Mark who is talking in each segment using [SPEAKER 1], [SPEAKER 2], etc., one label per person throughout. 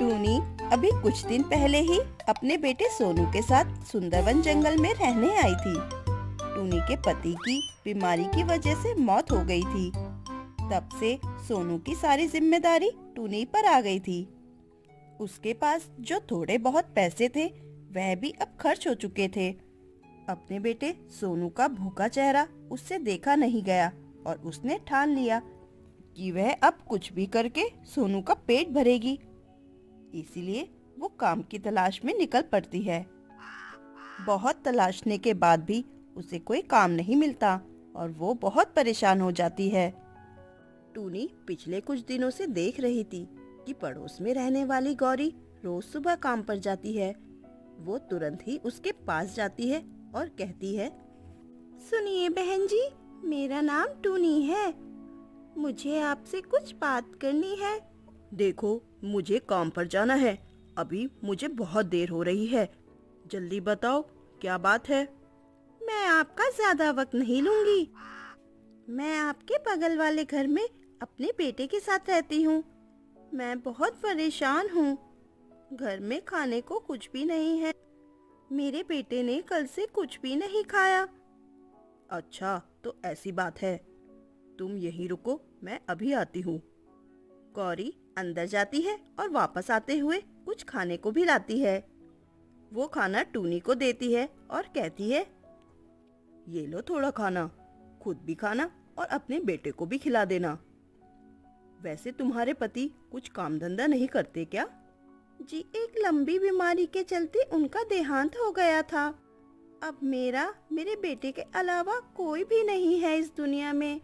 [SPEAKER 1] टूनी अभी कुछ दिन पहले ही अपने बेटे सोनू के साथ सुंदरवन जंगल में रहने आई थी। टूनी के पति की बीमारी की वजह से मौत हो गई थी। तब से सोनू की सारी जिम्मेदारी टूनी पर आ गई थी। उसके पास जो थोड़े बहुत पैसे थे वह भी अब खर्च हो चुके थे। अपने बेटे सोनू का भूखा चेहरा उससे देखा नहीं गया और उसने ठान लिया कि वह अब कुछ भी करके सोनू का पेट भरेगी। इसीलिए वो काम की तलाश में निकल पड़ती है। बहुत तलाशने के बाद भी उसे कोई काम नहीं मिलता और वो बहुत परेशान हो जाती है। टूनी पिछले कुछ दिनों से देख रही थी कि पड़ोस में रहने वाली गौरी रोज सुबह काम पर जाती है। वो तुरंत ही उसके पास जाती है और कहती है, सुनिए बहन जी, मेरा नाम टूनी है। मुझे आपसे कुछ बात करनी है। देखो, मुझे काम पर जाना है। अभी मुझे बहुत देर हो रही है। जल्दी बताओ, क्या बात है? मैं आपका ज्यादा वक्त नहीं लूंगी। मैं आपके बगल वाले घर में अपने बेटे के साथ रहती हूँ। मैं बहुत परेशान हूँ। घर में खाने को कुछ भी नहीं है। मेरे बेटे ने कल से कुछ भी नहीं खाया। अच्छा, तो ऐसी बात है। तुम यहीं रुको, मैं अभी आती हूँ। गौरी अंदर जाती है और वापस आते हुए कुछ खाने को भी लाती है। वो खाना टूनी को देती है और कहती है, ये लो थोड़ा खाना, खुद भी खाना और अपने बेटे को भी खिला देना। वैसे तुम्हारे पति कुछ काम धंधा नहीं करते क्या? जी, एक लंबी बीमारी के चलते उनका देहांत हो गया था। अब मेरे बेटे के अलावा कोई भी नहीं है इस दुनिया में।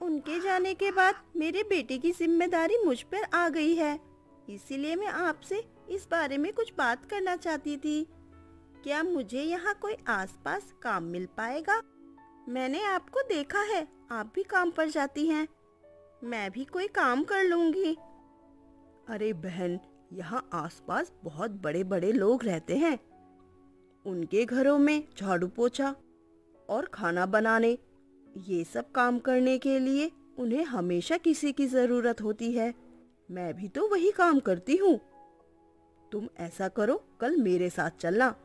[SPEAKER 1] उनके जाने के बाद मेरे बेटे की जिम्मेदारी मुझ पर आ गई है। इसीलिए मैं आपसे इस बारे में कुछ बात करना चाहती थी। क्या मुझे यहाँ कोई आसपास काम मिल पाएगा? मैंने आपको देखा है, आप भी काम पर जाती हैं। मैं भी कोई काम कर लूंगी। अरे बहन, यहाँ आसपास बहुत बड़े बड़े लोग रहते हैं। उनके घरों में झाड़ू पोछा और खाना बनाने, ये सब काम करने के लिए उन्हें हमेशा किसी की जरूरत होती है। मैं भी तो वही काम करती हूँ। तुम ऐसा करो, कल मेरे साथ चलना।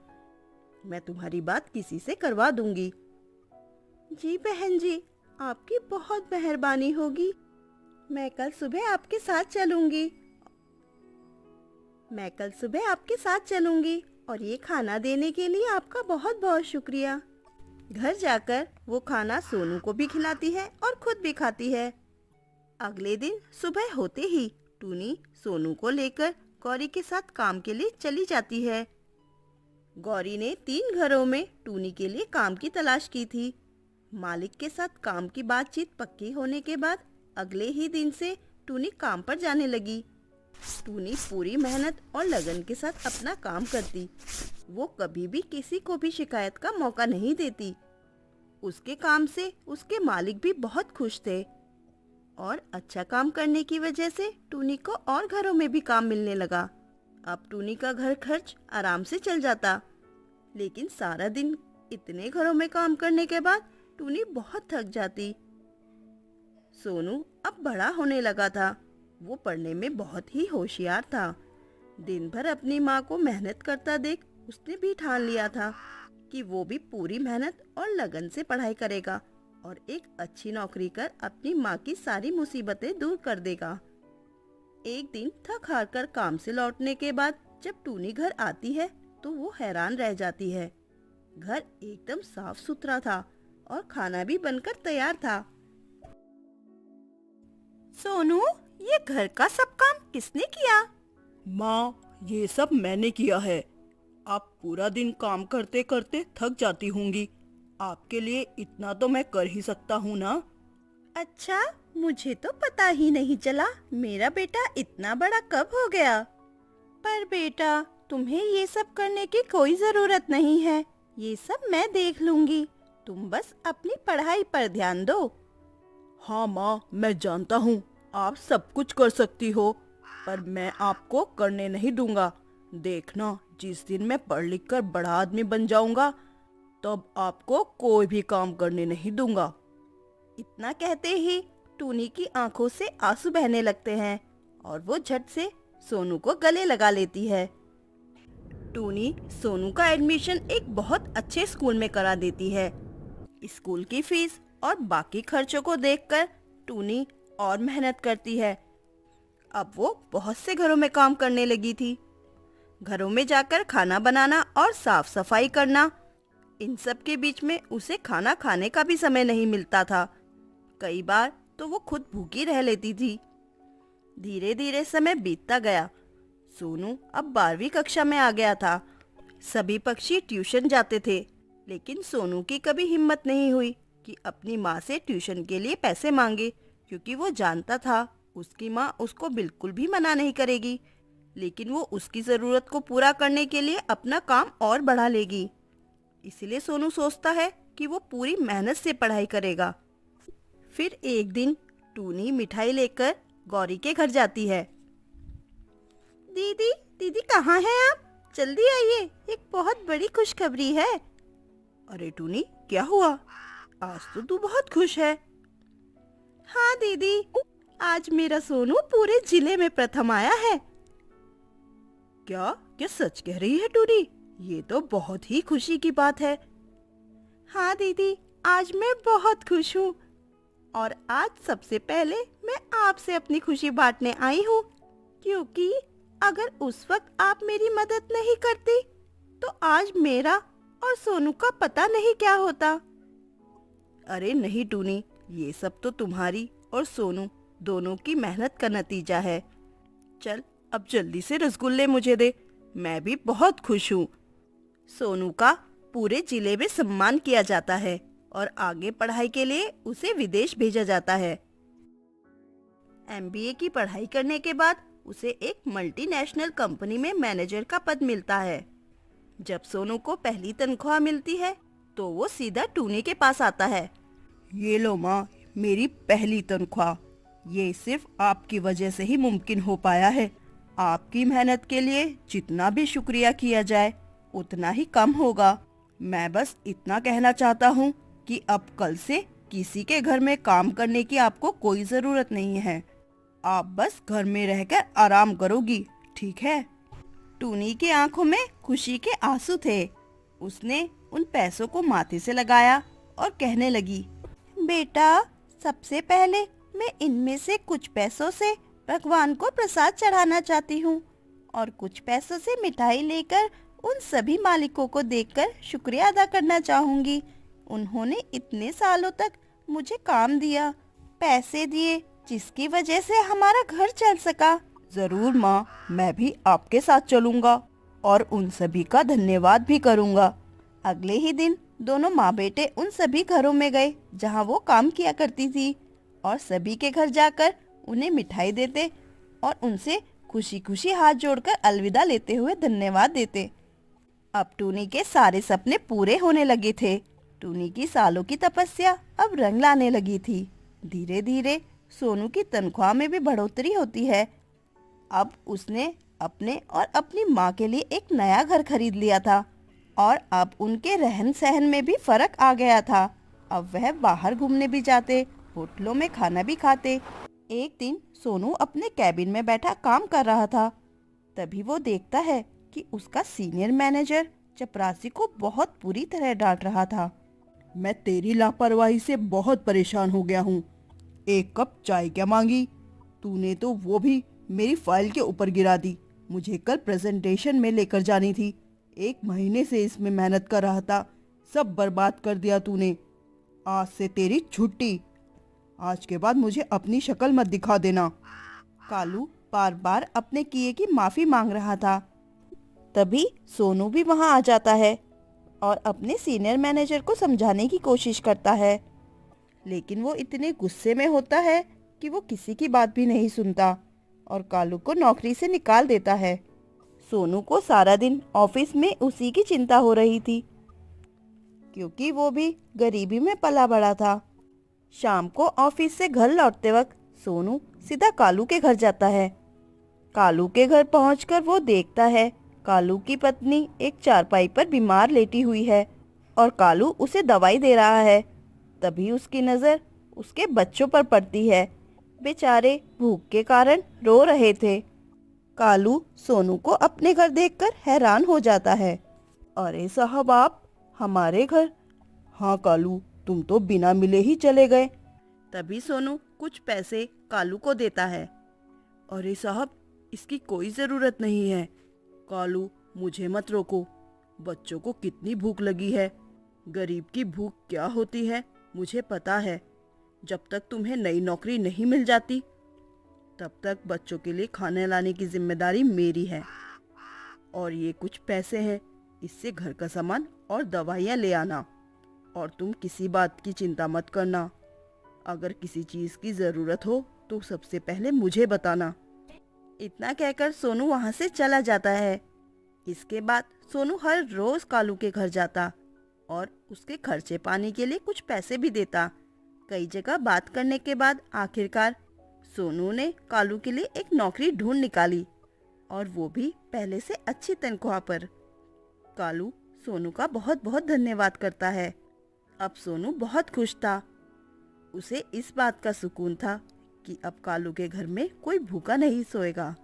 [SPEAKER 1] मैं तुम्हारी बात किसी से करवा दूंगी। जी बहन जी, आपकी बहुत मेहरबानी होगी। मैं कल सुबह आपके साथ चलूंगी और ये खाना देने के लिए आपका बहुत बहुत शुक्रिया। घर जाकर वो खाना सोनू को भी खिलाती है और खुद भी खाती है। अगले दिन सुबह होते ही टूनी सोनू को लेकर गौरी के साथ काम के लिए चली जाती है। गौरी ने 3 घरों में टूनी के लिए काम की तलाश की थी। मालिक के साथ काम की बातचीत पक्की होने के बाद अगले ही दिन से टूनी काम पर जाने लगी। टूनी पूरी मेहनत और लगन के साथ अपना काम करती। वो कभी भी किसी को भी शिकायत का मौका नहीं देती। उसके काम से उसके मालिक भी बहुत खुश थे और अच्छा काम करने की वजह से टूनी को और घरों में भी काम मिलने लगा। अब टूनी का घर खर्च आराम से चल जाता। लेकिन सारा दिन इतने घरों में काम करने के बाद टूनी बहुत थक जाती। सोनू अब बड़ा होने लगा था। वो पढ़ने में बहुत ही होशियार था। दिन भर अपनी माँ को मेहनत करता देख उसने भी ठान लिया था कि वो भी पूरी मेहनत और लगन से पढ़ाई करेगा और एक अच्छी नौकरी कर अपनी माँ की सारी मुसीबतें दूर कर देगा। एक दिन थक हार कर काम से लौटने के बाद जब टूनी घर आती है तो वो हैरान रह जाती है। घर एकदम साफ सुथरा था और खाना भी बनकर तैयार था। सोनू, ये घर का सब काम किसने किया?
[SPEAKER 2] माँ, ये सब मैंने किया है। आप पूरा दिन काम करते करते थक जाती होंगी। आपके लिए इतना तो मैं कर ही सकता हूँ ना।
[SPEAKER 1] अच्छा, मुझे तो पता ही नहीं चला मेरा बेटा इतना बड़ा कब हो गया। पर बेटा, तुम्हें ये सब करने की कोई जरूरत नहीं है। ये सब मैं देख लूंगी। तुम बस अपनी पढ़ाई पर ध्यान दो।
[SPEAKER 2] हाँ माँ, मैं जानता हूँ आप सब कुछ कर सकती हो, पर मैं आपको करने नहीं दूंगा। देखना, जिस दिन मैं पढ़ लिख कर बड़ा आदमी बन जाऊंगा तब आपको कोई भी काम करने नहीं दूंगा।
[SPEAKER 1] इतना कहते ही टूनी की आंखों से आंसू बहने लगते हैं और वो झट से
[SPEAKER 2] सोनू को गले लगा लेती है। टूनी सोनू का एडमिशन एक बहुत अच्छे स्कूल में करा देती है। स्कूल की फीस और बाकी खर्चों को देखकर टूनी और मेहनत करती है। अब वो बहुत से घरों में काम करने लगी थी। घरों में जाकर खाना बनाना और साफ सफाई करना, इन सब के बीच में उसे खाना खाने का भी समय नहीं मिलता था। कई बार तो वो खुद भूखी रह लेती थी। धीरे धीरे समय बीतता गया। सोनू अब 12वीं कक्षा में आ गया था। सभी पक्षी ट्यूशन जाते थे, लेकिन सोनू की कभी हिम्मत नहीं हुई कि अपनी माँ से ट्यूशन के लिए पैसे मांगे, क्योंकि वो जानता था उसकी माँ उसको बिल्कुल भी मना नहीं करेगी, लेकिन वो उसकी ज़रूरत को पूरा करने के लिए अपना काम और बढ़ा लेगी। इसलिए सोनू सोचता है कि वो पूरी मेहनत से पढ़ाई करेगा। फिर एक दिन टूनी मिठाई लेकर गौरी के घर जाती है। दीदी, दीदी कहाँ हैं आप? जल्दी आइए, एक बहुत बड़ी खुशखबरी है। अरे टूनी, क्या हुआ? आज तो तू बहुत खुश है। हाँ दीदी, आज मेरा सोनू पूरे जिले में प्रथम आया है। क्या क्या सच कह रही है टूनी? ये तो बहुत ही खुशी की बात है। हाँ दीदी, आज मैं बहुत खुश हूँ और आज सबसे पहले मैं आपसे अपनी खुशी बांटने आई हूँ, क्योंकि अगर उस वक्त आप मेरी मदद नहीं करती तो आज मेरा और सोनू का पता नहीं क्या होता। अरे नहीं टूनी, ये सब तो तुम्हारी और सोनू दोनों की मेहनत का नतीजा है। चल अब जल्दी से रसगुल्ले मुझे दे, मैं भी बहुत खुश हूँ। सोनू का पूरे जिले में सम्मान किया जाता है और आगे पढ़ाई के लिए उसे विदेश भेजा जाता है। MBA की पढ़ाई करने के बाद उसे एक मल्टीनेशनल कंपनी में मैनेजर का पद मिलता है। जब सोनू को पहली तनख्वाह मिलती है तो वो सीधा टूनी के पास आता है। ये लो माँ, मेरी पहली तनख्वाह। ये सिर्फ आपकी वजह से ही मुमकिन हो पाया है। आपकी मेहनत के लिए जितना भी शुक्रिया किया जाए उतना ही कम होगा। मैं बस इतना कहना चाहता हूँ कि अब कल से किसी के घर में काम करने की आपको कोई ज़रूरत नहीं है। आप बस घर में रहकर आराम करोगी, ठीक है? टूनी की आंखों में खुशी के आंसू थे। उसने उन पैसों को माथे से लगाया और कहने लगी, बेटा, सबसे पहले मैं इनमें से कुछ पैसों से भगवान को प्रसाद चढ़ाना चाहती हूँ और कुछ पैसों से मिठाई लेकर उन सभी मालिकों को देखकर शुक्रिया अदा करना चाहूँगी। उन्होंने इतने सालों तक मुझे काम दिया, पैसे दिए, जिसकी वजह से हमारा घर चल सका। जरूर माँ, मैं भी आपके साथ चलूँगा और उन सभी का धन्यवाद भी करूँगा। अगले ही दिन दोनों माँ बेटे उन सभी घरों में गए जहाँ वो काम किया करती थी और सभी के घर जाकर उन्हें मिठाई देते और उनसे खुशी खुशी हाथ जोड़कर अलविदा लेते हुए धन्यवाद देते। अब टूनी के सारे सपने पूरे होने लगे थे। टूनी की सालों की तपस्या अब रंग लाने लगी थी। धीरे धीरे सोनू की तनख्वाह में भी बढ़ोतरी होती है। अब उसने अपने और अपनी माँ के लिए एक नया घर खरीद लिया था और अब उनके रहन सहन में भी फर्क आ गया था। अब वह बाहर घूमने भी जाते, होटलों में खाना भी खाते। एक दिन सोनू अपने कैबिन में बैठा काम कर रहा था। तभी वो देखता है कि उसका सीनियर मैनेजर चपरासी को बहुत बुरी तरह डांट रहा था। मैं तेरी लापरवाही से बहुत परेशान हो गया हूँ। एक कप चाय क्या मांगी? तूने तो वो भी मेरी फाइल के ऊपर गिरा दी। मुझे कल प्रेजेंटेशन में लेकर जानी थी। 1 महीने से इसमें मेहनत कर रहा था, सब बर्बाद कर दिया तूने। आज से तेरी छुट्टी। आज के बाद मुझे अपनी शक्ल मत दिखा देना। कालू बार बार अपने किए की माफी मांग रहा था। तभी सोनू भी वहां आ जाता है और अपने सीनियर मैनेजर को समझाने की कोशिश करता है, लेकिन वो इतने गुस्से में होता है कि वो किसी की बात भी नहीं सुनता और कालू को नौकरी से निकाल देता है। सोनू को सारा दिन ऑफिस में उसी की चिंता हो रही थी, क्योंकि वो भी गरीबी में पला बड़ा था। शाम को ऑफिस से घर लौटते वक्त सोनू सीधा कालू के घर जाता है। कालू के घर पहुंचकर वो देखता है कालू की पत्नी एक चारपाई पर बीमार लेटी हुई है और कालू उसे दवाई दे रहा है। तभी उसकी नज़र उसके बच्चों पर पड़ती है। बेचारे भूख के कारण रो रहे थे।
[SPEAKER 1] कालू सोनू को अपने घर देखकर हैरान हो जाता है।
[SPEAKER 2] अरे साहब, आप हमारे घर? हाँ कालू, तुम तो बिना मिले ही चले गए। तभी सोनू कुछ पैसे कालू को देता है। अरे साहब, इसकी कोई ज़रूरत नहीं है। कालू, मुझे मत रोको। बच्चों को कितनी भूख लगी है। गरीब की भूख क्या होती है मुझे पता है। जब तक तुम्हें नई नौकरी नहीं मिल जाती तब तक बच्चों के लिए खाने लाने की जिम्मेदारी मेरी है। और ये कुछ पैसे हैं, इससे घर का सामान और दवाइयाँ ले आना। और तुम किसी बात की चिंता मत करना। अगर किसी चीज़ की ज़रूरत हो तो सबसे पहले मुझे बताना। इतना कहकर सोनू वहाँ से चला जाता है। इसके बाद सोनू हर रोज़ कालू के घर जाता और उसके खर्चे पानी के लिए कुछ पैसे भी देता। कई जगह बात करने के बाद आखिरकार सोनू ने कालू के लिए एक नौकरी ढूंढ निकाली, और वो भी पहले से अच्छी तनख्वाह पर। कालू सोनू का बहुत बहुत धन्यवाद करता है। अब सोनू बहुत खुश था। उसे इस बात का सुकून था कि अब कालू के घर में कोई भूखा नहीं सोएगा।